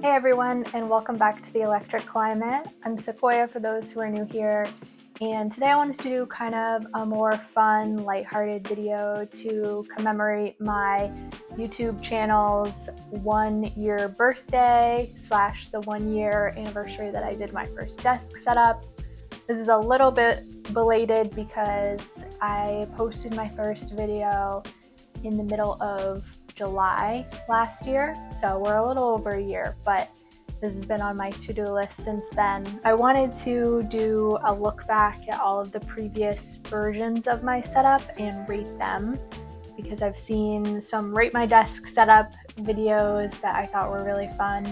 Hey everyone, and welcome back to The Electric Climate. I'm Sequoia for those who are new here, and today I wanted to do kind of a more fun, lighthearted video to commemorate my YouTube channel's 1-year birthday / the 1-year anniversary that I did my first desk setup. This is a little bit belated because I posted my first video in the middle of July last year, so we're a little over a year, but this has been on my to-do list since then. I wanted to do a look back at all of the previous versions of my setup and rate them, because I've seen some rate my desk setup videos that I thought were really fun,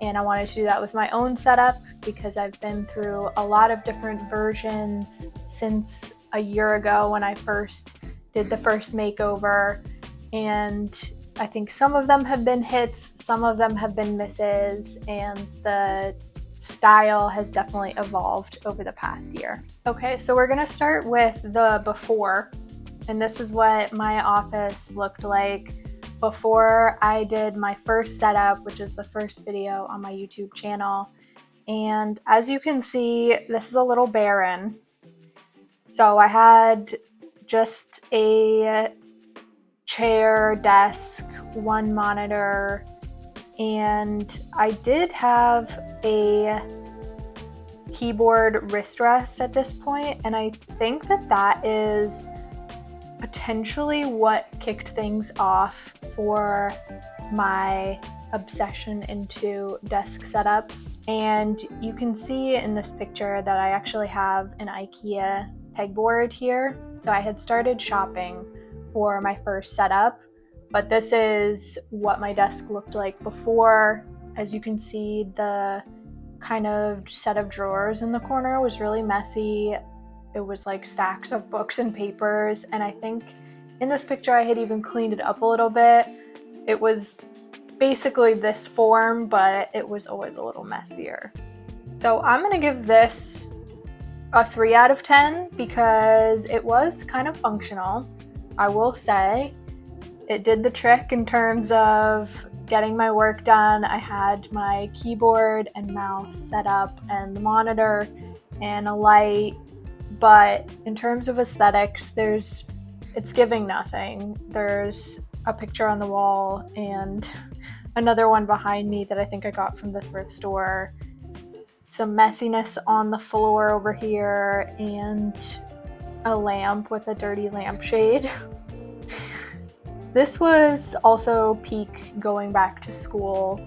and I wanted to do that with my own setup because I've been through a lot of different versions since a year ago when I first did the first makeover, and I think some of them have been hits, some of them have been misses, and the style has definitely evolved over the past year. Okay, so we're gonna start with the before, and this is what my office looked like before I did my first setup, which is the first video on my YouTube channel. And as you can see, this is a little barren. So I had just a chair, desk, one monitor, and I did have a keyboard wrist rest at this point, and I think that that is potentially what kicked things off for my obsession into desk setups. And you can see in this picture that I actually have an IKEA pegboard here. So I had started shopping for my first setup, but this is what my desk looked like before. As you can see, the kind of set of drawers in the corner was really messy. It was like stacks of books and papers, and I think in this picture I had even cleaned it up a little bit. It was basically this form, but it was always a little messier. So I'm gonna give this a 3 out of 10 because it was kind of functional. I will say it did the trick in terms of getting my work done. I had my keyboard and mouse set up and the monitor and a light, but in terms of aesthetics, it's giving nothing. There's a picture on the wall and another one behind me that I think I got from the thrift store. Some messiness on the floor over here and a lamp with a dirty lampshade. This was also peak going back to school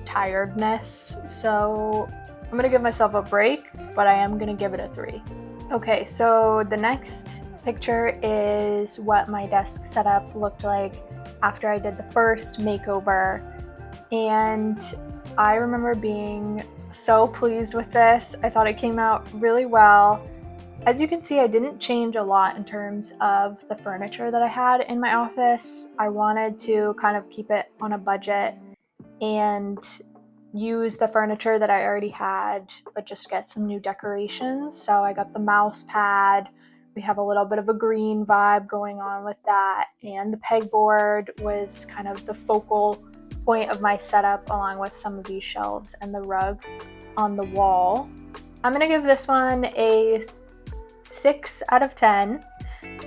tiredness, so I'm gonna give myself a break, but I am gonna give it a 3. Okay, so the next picture is what my desk setup looked like after I did the first makeover, and I remember being so pleased with this. I thought it came out really well. As you can see, I didn't change a lot in terms of the furniture that I had in my office. I wanted to kind of keep it on a budget and use the furniture that I already had, but just get some new decorations. So I got the mouse pad. We have a little bit of a green vibe going on with that, and the pegboard was kind of the focal point of my setup, along with some of these shelves and the rug on the wall. I'm gonna give this one a 6 out of 10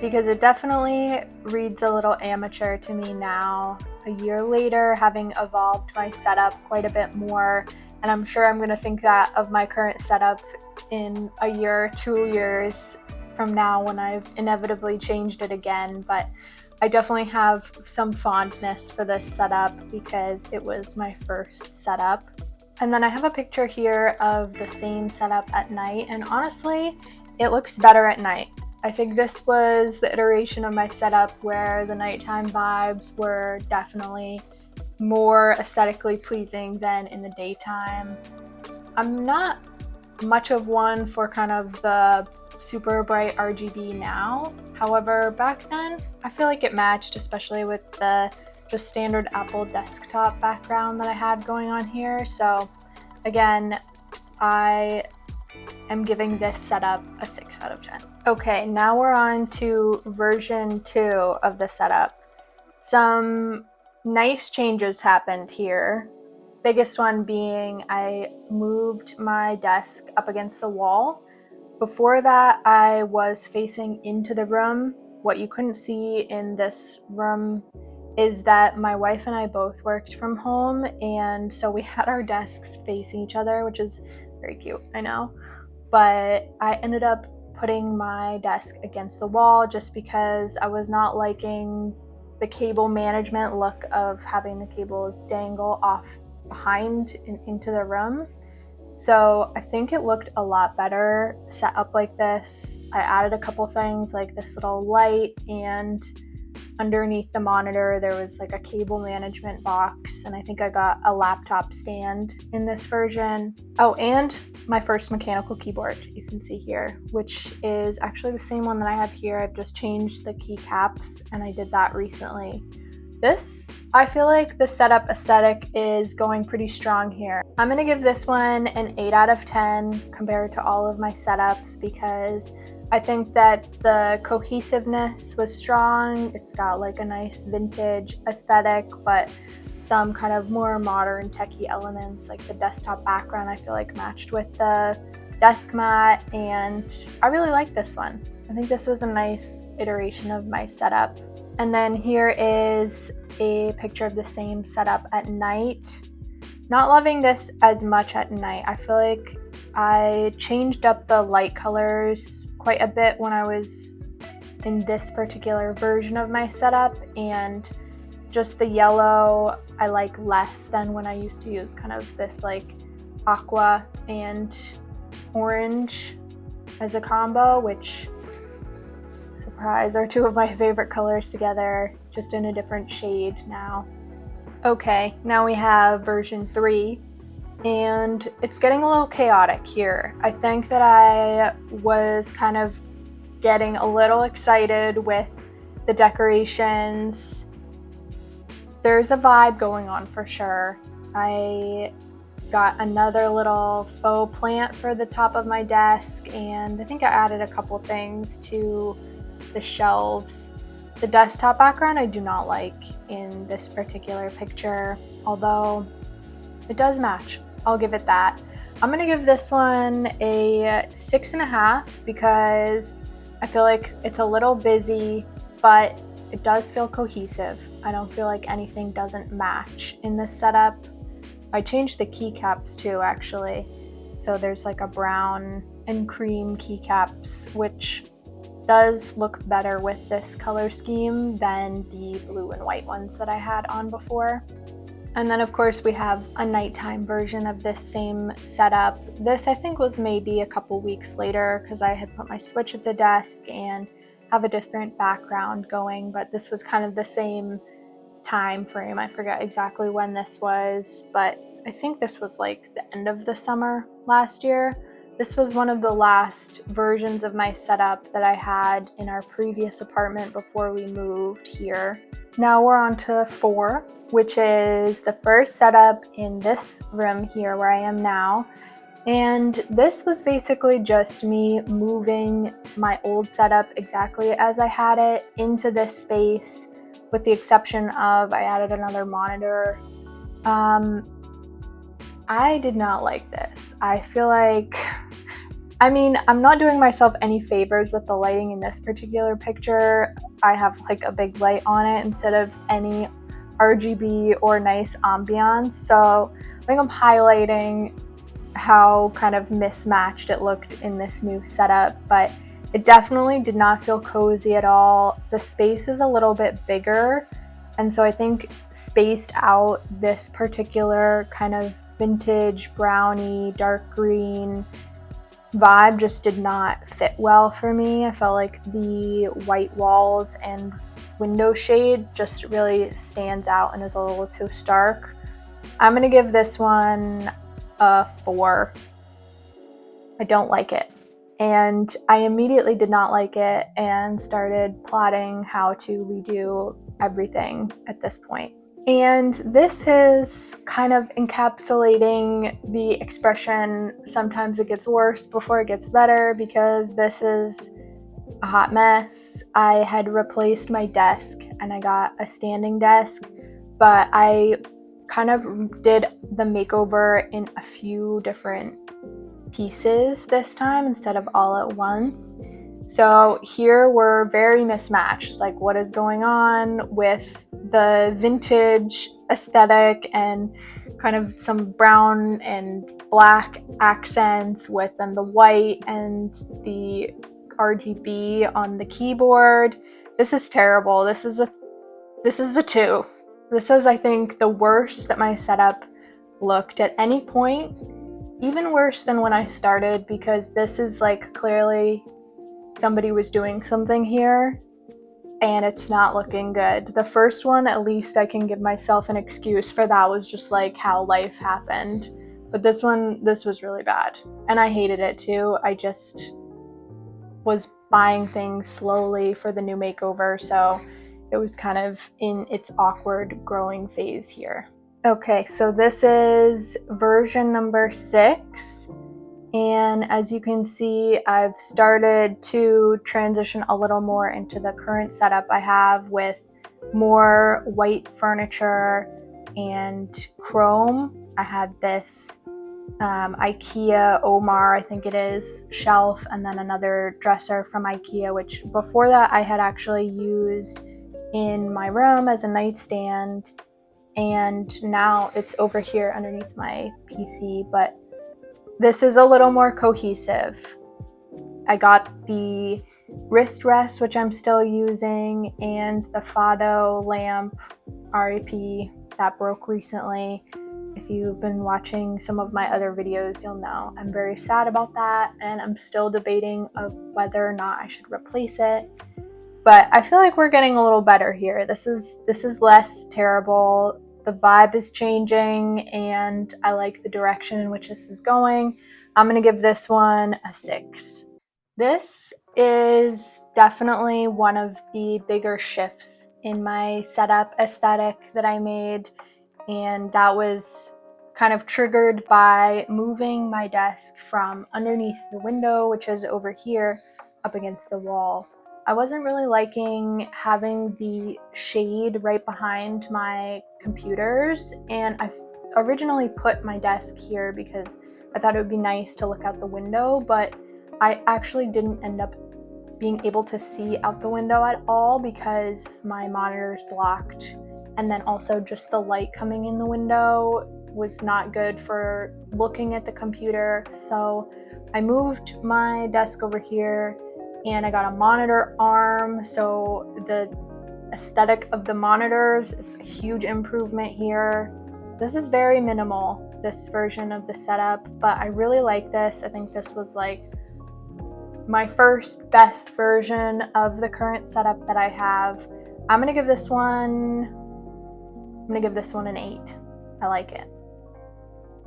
because it definitely reads a little amateur to me now, a year later, having evolved my setup quite a bit more. And I'm sure I'm going to think that of my current setup in a year, 2 years from now when I've inevitably changed it again. But I definitely have some fondness for this setup because it was my first setup. And then I have a picture here of the same setup at night, and honestly, it looks better at night. I think this was the iteration of my setup where the nighttime vibes were definitely more aesthetically pleasing than in the daytime. I'm not much of one for kind of the super bright RGB now. However, back then, I feel like it matched, especially with the just standard Apple desktop background that I had going on here. So again, I am giving this setup a 6 out of 10. Okay, now we're on to version 2 of the setup. Some nice changes happened here. biggest one being I moved my desk up against the wall. Before that, I was facing into the room. What you couldn't see in this room is that my wife and I both worked from home, and so we had our desks facing each other, which is very cute, I know. But I ended up putting my desk against the wall just because I was not liking the cable management look of having the cables dangle off behind and into the room. So I think it looked a lot better set up like this. I added a couple things like this little light, and underneath the monitor there was like a cable management box, and I think I got a laptop stand in this version. Oh, and my first mechanical keyboard, you can see here, which is actually the same one that I have here. I've just changed the keycaps and I did that recently. I feel like the setup aesthetic is going pretty strong here. I'm gonna give this one an 8 out of 10 compared to all of my setups because I think that the cohesiveness was strong. It's got like a nice vintage aesthetic, but some kind of more modern techie elements like the desktop background I feel like matched with the desk mat, and I really like this one. I think this was a nice iteration of my setup. And then here is a picture of the same setup at night. Not loving this as much at night. I feel like I changed up the light colors quite a bit when I was in this particular version of my setup, and just the yellow I like less than when I used to use kind of this like aqua and orange as a combo, which, surprise, are two of my favorite colors together, just in a different shade now. Okay, now we have version 3, and it's getting a little chaotic here. I think that I was kind of getting a little excited with the decorations. There's a vibe going on for sure. I got another little faux plant for the top of my desk, and I think I added a couple things to the shelves. The desktop background I do not like in this particular picture, although it does match. I'll give it that. I'm gonna give this one a 6.5 because I feel like it's a little busy, but it does feel cohesive. I don't feel like anything doesn't match in this setup. I changed the keycaps too, actually. So there's like a brown and cream keycaps, which does look better with this color scheme than the blue and white ones that I had on before. And then of course we have a nighttime version of this same setup. This I think was maybe a couple weeks later because I had put my switch at the desk and have a different background going, but this was kind of the same time frame. I forget exactly when this was, but I think this was like the end of the summer last year. This was one of the last versions of my setup that I had in our previous apartment before we moved here. Now we're on to 4, which is the first setup in this room here where I am now. And this was basically just me moving my old setup exactly as I had it into this space, with the exception of I added another monitor. I did not like this. I feel like, I mean, I'm not doing myself any favors with the lighting in this particular picture. I have like a big light on it instead of any RGB or nice ambiance. So I think I'm highlighting how kind of mismatched it looked in this new setup, but it definitely did not feel cozy at all. The space is a little bit bigger, and so I think spaced out this particular kind of vintage brownie dark green vibe just did not fit well for me. I felt like the white walls and window shade just really stands out and is a little too stark. I'm gonna give this one a 4. I don't like it, and I immediately did not like it and started plotting how to redo everything at this point. And this is kind of encapsulating the expression, sometimes it gets worse before it gets better, because this is a hot mess. I had replaced my desk and I got a standing desk, but I kind of did the makeover in a few different pieces this time instead of all at once. So here we're very mismatched. Like, what is going on with the vintage aesthetic and kind of some brown and black accents with then the white and the RGB on the keyboard. This is terrible. This is a 2. This is, I think, the worst that my setup looked at any point. Even worse than when I started, because this is like clearly somebody was doing something here and it's not looking good. The first one, at least I can give myself an excuse for that, was just like how life happened. But this one, this was really bad. And I hated it too. I just was buying things slowly for the new makeover, so it was kind of in its awkward growing phase here. Okay, so this is version number 6. And as you can see, I've started to transition a little more into the current setup I have with more white furniture and chrome. I had this IKEA Omar, I think it is, shelf, and then another dresser from IKEA, which before that I had actually used in my room as a nightstand, and now it's over here underneath my PC, but this is a little more cohesive. I got the wrist rest, which I'm still using, and the Fado lamp, RIP, that broke recently. If you've been watching some of my other videos, you'll know I'm very sad about that, and I'm still debating of whether or not I should replace it. But I feel like we're getting a little better here. This is less terrible. The vibe is changing, and I like the direction in which this is going. I'm gonna give this one a 6. This is definitely one of the bigger shifts in my setup aesthetic that I made, and that was kind of triggered by moving my desk from underneath the window, which is over here, up against the wall. I wasn't really liking having the shade right behind my computers, and I originally put my desk here because I thought it would be nice to look out the window, but I actually didn't end up being able to see out the window at all because my monitor's blocked, and then also just the light coming in the window was not good for looking at the computer. So I moved my desk over here, and I got a monitor arm, so the aesthetic of the monitors is a huge improvement here. This is very minimal, this version of the setup, but I really like this. I think this was like my first best version of the current setup that I have. I'm gonna give this one an 8. I like it.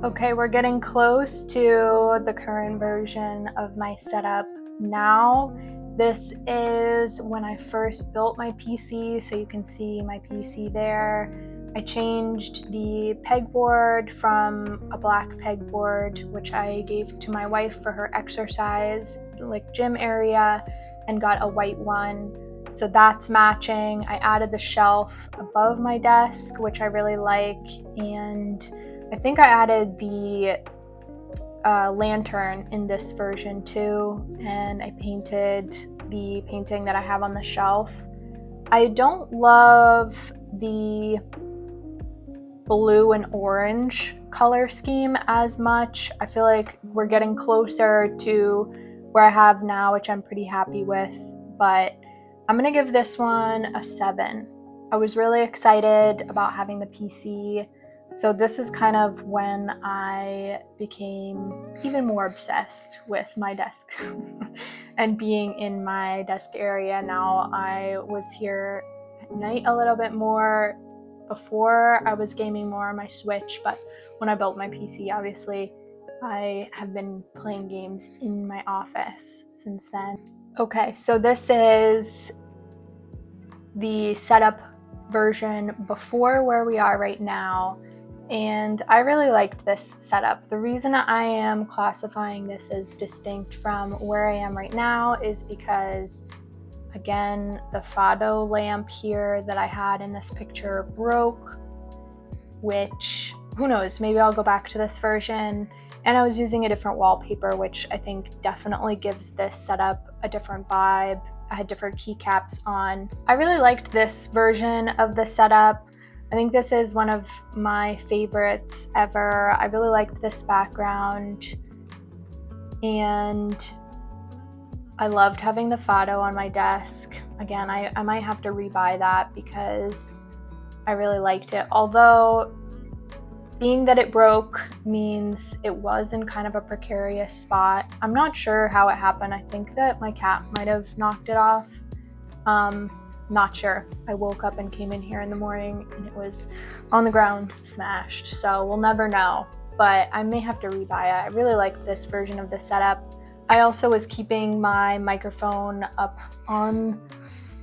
Okay, we're getting close to the current version of my setup now. This is when I first built my PC, so you can see my PC there. I changed the pegboard from a black pegboard, which I gave to my wife for her exercise, like gym area, and got a white one. So that's matching. I added the shelf above my desk, which I really like, and I think I added the lantern in this version too, and I painted the painting that I have on the shelf. I don't love the blue and orange color scheme as much. I feel like we're getting closer to where I have now, which I'm pretty happy with, but I'm gonna give this one a 7. I was really excited about having the PC. So this is kind of when I became even more obsessed with my desk and being in my desk area. Now I was here at night a little bit more. Before I was gaming more on my Switch, but when I built my PC, obviously, I have been playing games in my office since then. Okay, so this is the setup version before where we are right now. And I really liked this setup. The reason I am classifying this as distinct from where I am right now is because, again, the Fado lamp here that I had in this picture broke. which, who knows, maybe I'll go back to this version. And I was using a different wallpaper, which I think definitely gives this setup a different vibe. I had different keycaps on. I really liked this version of the setup. I think this is one of my favorites ever. I really liked this background, and I loved having the photo on my desk. Again, I might have to rebuy that because I really liked it. Although, being that it broke means it was in kind of a precarious spot. I'm not sure how it happened. I think that my cat might have knocked it off. Not sure. I woke up and came in here in the morning and it was on the ground, smashed. So we'll never know, but I may have to rebuy it. I really like this version of the setup. I also was keeping my microphone up on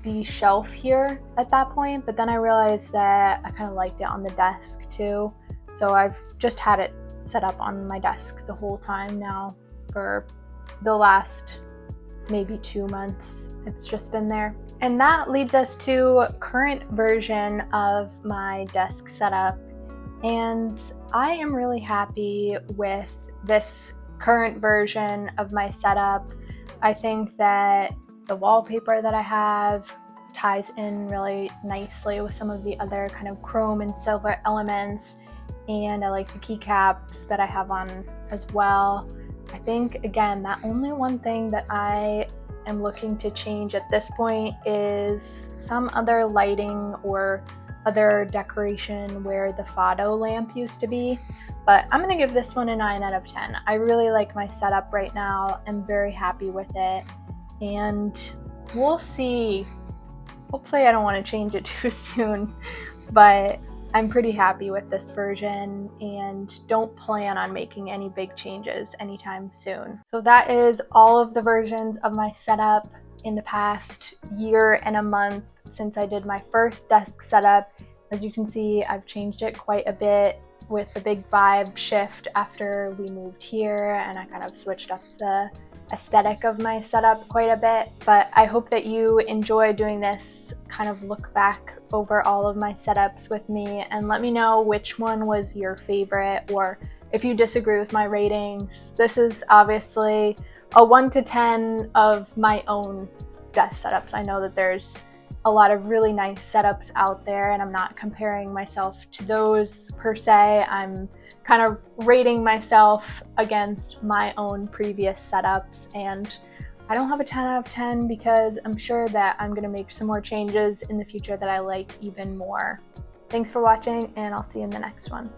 the shelf here at that point, but then I realized that I kind of liked it on the desk too. So I've just had it set up on my desk the whole time now for the last maybe 2 months. It's just been there. And that leads us to current version of my desk setup. And I am really happy with this current version of my setup. I think that the wallpaper that I have ties in really nicely with some of the other kind of chrome and silver elements. And I like the keycaps that I have on as well. I think, again, that only one thing that I am looking to change at this point is some other lighting or other decoration where the photo lamp used to be. But I'm gonna give this one a 9 out of 10. I really like my setup right now. I'm very happy with it. And we'll see. Hopefully I don't want to change it too soon, but I'm pretty happy with this version and don't plan on making any big changes anytime soon. So that is all of the versions of my setup in the past year and a month since I did my first desk setup. As you can see, I've changed it quite a bit with the big vibe shift after we moved here, and I kind of switched up the aesthetic of my setup quite a bit. But I hope that you enjoy doing this kind of look back over all of my setups with me, and let me know which one was your favorite, or if you disagree with my ratings. This is obviously a 1 to 10 of my own desk setups. I know that there's a lot of really nice setups out there, and I'm not comparing myself to those per se. I'm kind of rating myself against my own previous setups, and I don't have a 10 out of 10 because I'm sure that I'm gonna make some more changes in the future that I like even more. Thanks for watching, and I'll see you in the next one.